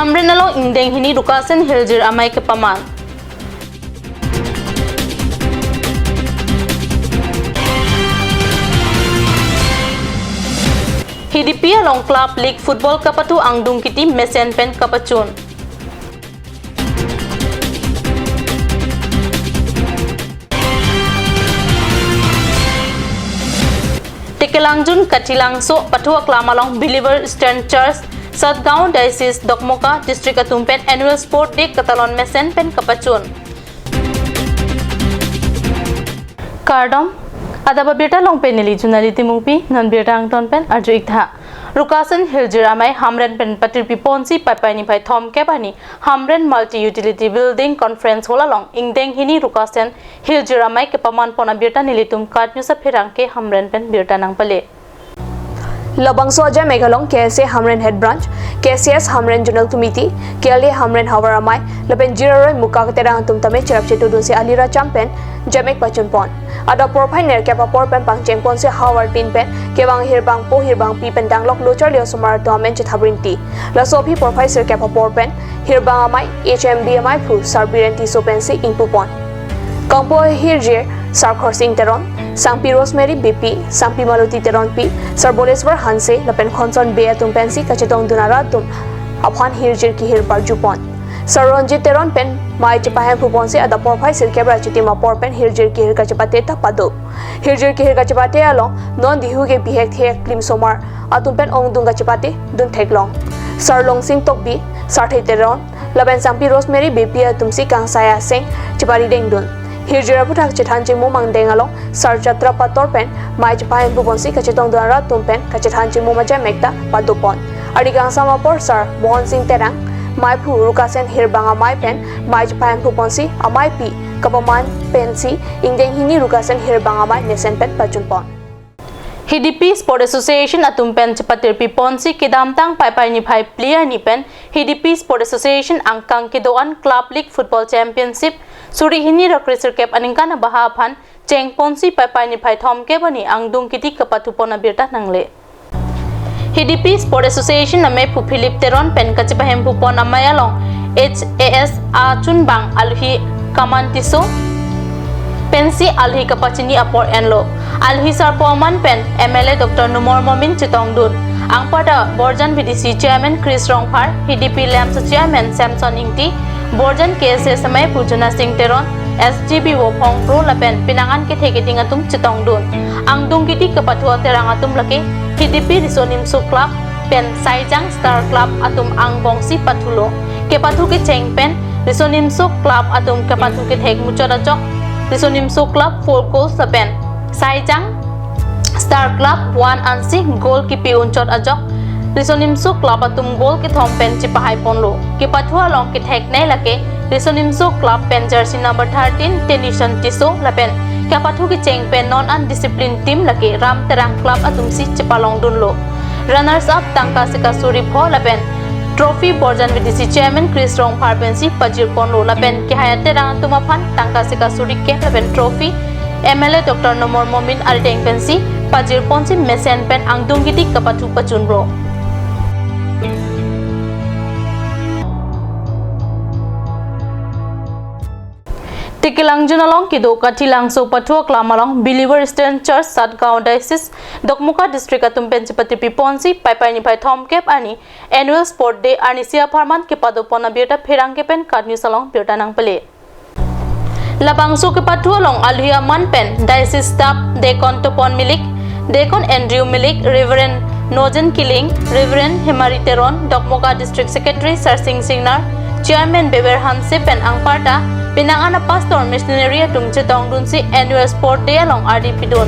Hamren along indeng hini rukasen hiljir amai ke paman. HDP along Club League Football kapatu angdung kiti mesen pen kapacun. Tekelangjun Katilangso patua klamalong Believer Eastern Church Satgaon Diocese Dokmoka District Atumpen Annual Sport Day Katalon mesen pen kapacun. Kardom ada babeta long peneli junali timupi non beta angton pen arju ikha rukasan hiljiramai hamren pen patir piponsi paipani pai thom kebani hamren multi utility building conference hola long ingdeng hini rukasan hiljiramai ke paman pona beta nilitum katnyu sa phirangke hamren pen beta nang pale Labangso aja Megalong KSA Hamren Head Branch, KCS Hamren General Committee, KLA Hamren Hawaramai, Lapen Jiraroi Muka Ketera Antum Tame Cherap Chetu Dunsi Alira Champen, Jamek Pachun Pon. Ada Porpai Ner Kepa Porpen Pang Cheng Pon se Howard Tin Pen, Kebang Hirbang Po Hirbang Pi Pen Danglok Luchar Leo Sumar Domen Chethabrin Ti. La Sopi Porpai Sir Kepa Porpen, Hirbang Amai, HMB Amai Pu, Sarbirenti Sopensi Impu Pon. Kampo Hirjir, Sarkhor Singh Teron, Sangpi Rosemary BP, Sangpi Maluti Teron P, Sarboleswar Hanse, Lapen Khonson Bea Tumpensi, Kachetong Dunaratum, Aphan Hirjir Ki Hir Parjupon. Saronjit Teron Pen, Mai Chapahem Puponsi, Ada Porpai Sirkebra Chitima Porpen, Hirjir Ki Hir Kachapate Tapado. Hirjir Ki Hir Kachapate along, non Dihuge Bihek Hek Klim Somar, Atumpen Ong Dung Kachapate, Dun Teglong. Sarlong Singh Tokbi, Sarthe Teron, Lapen Sangpi Rosemary BP Atumsi Kang Saya Singh, Chipari Deng Dun. Hirjira putak chethan chimu mangdeng along sar chatra patorpen mai chapahen bubonsi kachetong dara tumpen kachethan chimu maja mekta padupon adigang samapor sar Mohan Singh Terang mai phu rukasen hirbanga mai pen mai chapahen bubonsi amai pi kapaman pensi ingdeng hini rukasen hirbanga mai nesen pen pachunpon HDP Sport Association atumpen chapatir piponsi kidamtang paipai ni phai player ni pen HDP Sport Association angkang kidoan Club League Football Championship suri hini rakrisir kep aningkana bahaphan chengponsi paipai ni phai thom ke bani angdung kiti kapatupona birta nangle HDP Sport Association ame pu Philip Teron pen kachipahem pupon amayalong HAS achun bang alhi kamantiso pensi alhi kapachini apor enlo alhi sarpoman pen MLA Dr. Numor Momin Chitongdun angpada Borjan VDC Chairman Chris Rongphar HDP Lamps Chairman Samson Ingti Borjan KSA Samay Pujana Singh Teron SGB Wopong Pro Lapen Pinangan ke Thekiting Atum Chitongdun angdung kiti kapatua terang atum lake HDP Risonim Su Club pen Saijang Star Club atum angbongsi pathulo ke pathu ke chengpen Risonim Su Club atum ke pathu ke thek muchorajok Risonim Su Club 4 goals lapen Saijang Star Club 1 ansi goal kipi unchot ajok Risonim Su Club atum goal ke thompen chipahay ponlo ke pathua long ke thek nei lake Risonim Su Club pen jersey number 13 tenison tiso lapen ke pathu ke chengpen non undisciplined team lake Ram Terang Club atum si chipalong dunlo runners up tangka sika suri pho lapen Trophy Borjan VDC Chairman Chris Rongphar pensi pajir ponlo lapen ke hayate rang tumaphan tangka sika suri ke lapen trophy MLA Dr. Nomor Momin Ariteng pensi pajir ponsi mesen pen angdung giti kapathu pachunro Tekelangjun along kido Katilangso patua klamalong Believer Eastern Church Satgaon Diocese Dokmuka District atumpen chipati piponsi paipai ni pai thom kep ani annual sport day ani sia pharman ke padopona birta pherang ke pen kadnyu salong birta nang pale Labangso ke patua long alhia man pen diocese staff Dekon Topon Milik Dekon Andrew Milik Reverend Nojan Killing Reverend Himari Teron Dokmuka District Secretary Sir Singh Singnar Chairman Beber Hanse pen angparta Pinangan pastor missionary atum chetong dun si annual sport day along RDP dun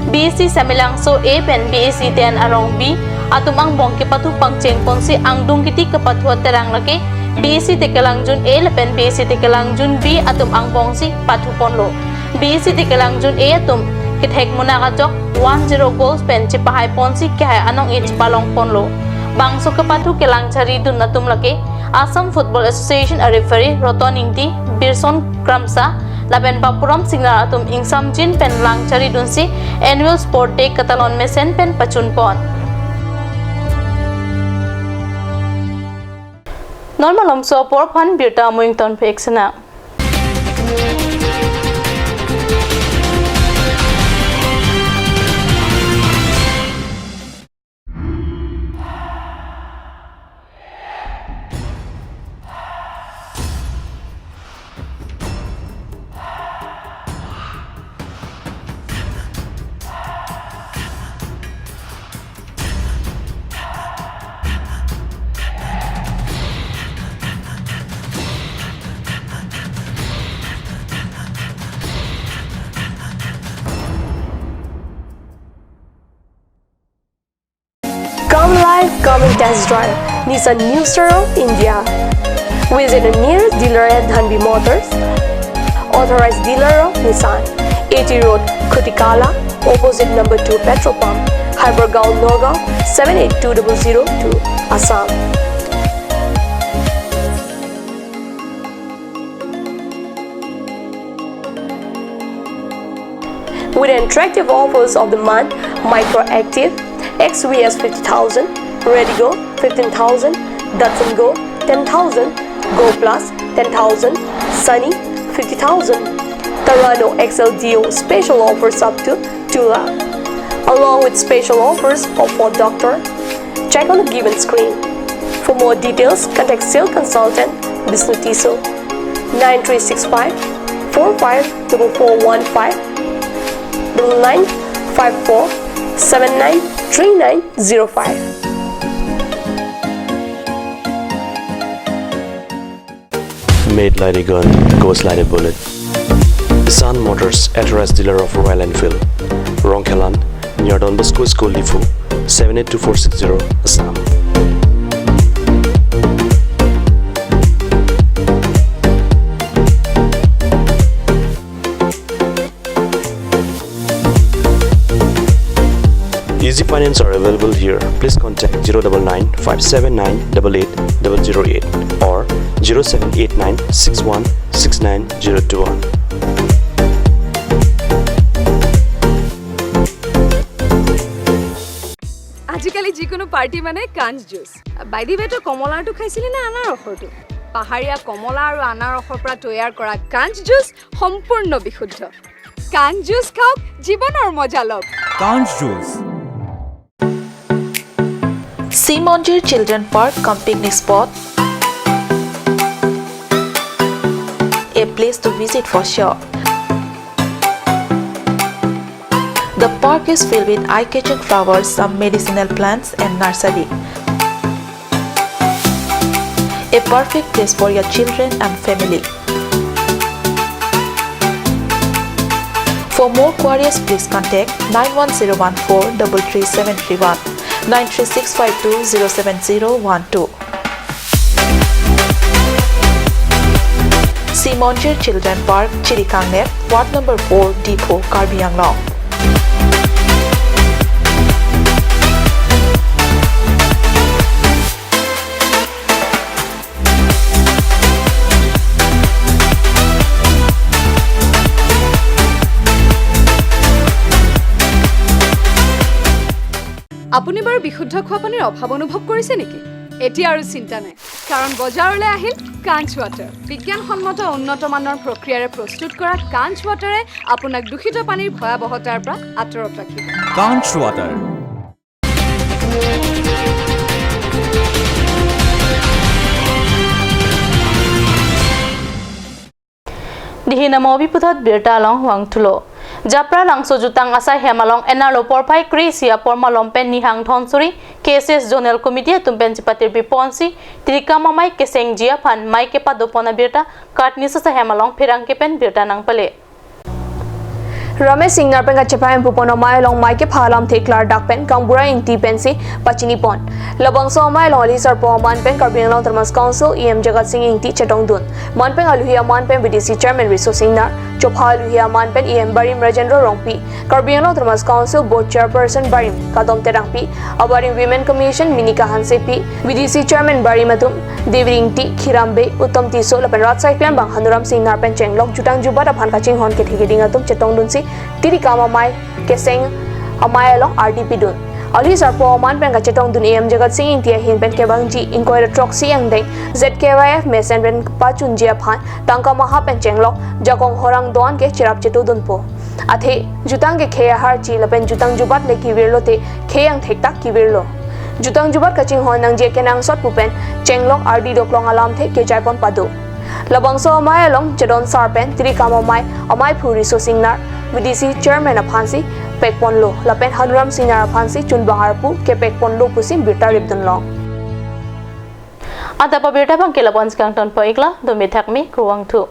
BC Samilangso A pen BC 10 along B atum ang bongke patu pangcheng ponsi angdung kiti kapathuat terang lake BC Tekelangjun A pen BC Tekelangjun B atum ang bongsi pathu ponlo BC Tekelangjun A atum kithek munaka jok 10 goals pen chipahay ponsi kaya anong ich palong ponlo bangso kapathu kelangchari dun atum lake Assam Football Association a referee Roton Ingti Birson Kramsa laben Bapuram Singnar atum ingsam jin pen langchari dunsi annual sport day Katalon mesen pen pachunpon Normalom so por phan birta Muington Pexana. Come live, come and test drive Nissan New Star India. Visit a nearest dealer at Dhanbi Motors. Authorized dealer of Nissan. 80 Road, Kutikala, opposite number 2 petrol pump, Hypergaon, Nagaon, 782002, Assam. With attractive offers of the month, Micro Active, XVS 50,000, Redigo 15,000, Datsun Go 10,000, Go Plus 10,000, Sunny 50,000. Tarano XLDO special offers up to 2 lakh, along with special offers of Ford Doctor. Check on the given screen. For more details, contact sales consultant Vishnu Tiso 9365 454415 9954 793905. Made like a gun, goes like a bullet. Sun Motors, authorized dealer of Royal Enfield, Ronkelan, near Don Bosco School, Lifu, 782460, Assam. Easy finance are available here. Please contact 099 579 88008 or 0789 61 69021. আজিকালি যিকোনো party মানে কাঞ্চ juice বাইদি বেটো কমলাটো খাইছিলি না আনাৰসটো পাহাৰীয়া কমলা আৰু আনাৰসৰ পৰা তৈয়াৰ কৰা কাঞ্চ জুচ সম্পূৰ্ণ বিশুদ্ধ কাঞ্চ জুচ খাওক জীৱনৰ মজা লওক Conch Juice. Simonjir Children Park cum picnic spot. A place to visit for sure. The park is filled with eye-catching flowers, some medicinal plants and nursery. A perfect place for your children and family. For more queries, please contact 91014 33731 93652 07012. Simonjir Children Park, Chirikangnet, Ward number 4, Depot, Karbi Anglong. আপুনি বাৰু বিশুদ্ধ খোৱা পানীৰ অভাৱ অনুভৱ কৰিছে নেকি এতিয়া আৰু চিন্তা নাই কাৰণ বজাৰলৈ আহিল কাঞ্চ ৱাটাৰ বিজ্ঞানসন্মত উন্নত মানৰ প্ৰক্ৰিয়াৰে প্ৰস্তুত কৰা কাঞ্চ ৱাটাৰে আপোনাক দূষিত পানীৰ ভয়াৱহতাৰ পৰা আঁতৰত ৰাখিব Conch Water. Dihina mobi putat birta long huang tulo. Japra lang sojutang asa hemalong enalo porpai krisia pormalom pen nihang thonsuri cases zonal committee tumpen chipatir biponsi trika mamai keseng jia phan mai ke padopona birta katnisa sa hemalong phirang ke pen birta nang pale. Ramesh Singh Narpenga Chapayan Pupono Mailong Mike Phalam Theklar Dakpen Kambura Inti Pensi Pachini Pon Labangso Mailong Lisar Po Manpen Karbinalong Thermas Council EM Jagat Singh Inti Chetong Dun Manpen Aluhia Manpen BDC Chairman Riso Singh Nar Chopha Aluhia Manpen EM Barim Rajendra Rongpi Karbinalong Thermas Council Board Chairperson Barim Kadom Terangpi Abarim Women Commission Minika Hansepi BDC Chairman Barimatum Devring T Khirambe Uttam Tiso Lapen Ratsai Plan Bang Hanuram Singh Narpen Chenglok Jutang Juba Aphan Kaching Hon Ke Thigiding Atum Chetong Dun Si Tiri Kama Mai Keseng Amai along RDP Dun Ali sarpo man pen ka chetong dun em jagat sing intia hin pen ke bang ji in koi trok si ang dei ZKYF mesen pen pa chun jia phan tangka maha pen chenglok jakong horang don ke chirap chetu dun po athe jutang ke khe har chi la pen jutang jubat le ki wirlo te kheyang thek tak ki wirlo jutang jubat ka ching hon nang je kenang sot pu pen chenglok RD doklong alam the ke jaipon padu labang so mai along chedon sarpen tri kama mai amai phuri so singnar VDC chairman aphansi pekpon lo lapen hanram sinar aphansi chun bangarpu ke pekpon lo pusim birta ribdun long Ada pa birta bang kelabon skang ton po ikla do mi thak mi kruwang thu